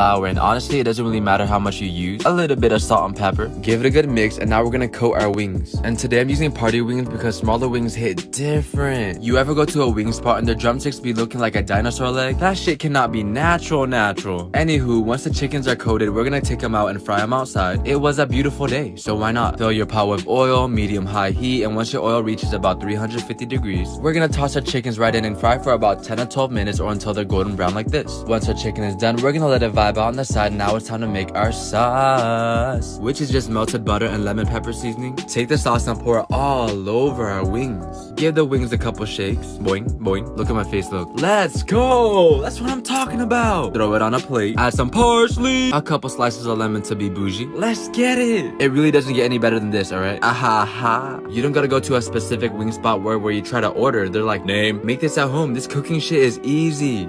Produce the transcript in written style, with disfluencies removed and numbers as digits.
flour, and honestly, it doesn't really matter how much you use. A little bit of salt and pepper. Give it a good mix, and now we're gonna coat our wings. And today I'm using party wings because smaller wings hit different. You ever go to a wing spot and the drumsticks be looking like a dinosaur leg? That shit cannot be natural. Anywho, once the chickens are coated, we're gonna take them out and fry them outside. It was a beautiful day, so why not? Fill your pot with oil, medium-high heat, and once your oil reaches about 350 degrees, we're gonna toss our chickens right in and fry for about 10 to 12 minutes or until they're golden brown like this. Once our chicken is done, we're gonna let it vibe out on the side. Now it's time to make our sauce, which is just melted butter and lemon pepper seasoning. Take the sauce and pour it all over our wings. Give the wings a couple shakes. Boing, boing. Look at my face, look. Let's go! That's what I'm talking about. Throw it on a plate. Add some parsley. A couple slices of lemon to be bougie. Let's get it. It really doesn't get any better than this, alright? Aha. You don't gotta go to a specific wing spot where you try to order. They're like, name. Make this at home. This cooking shit is easy.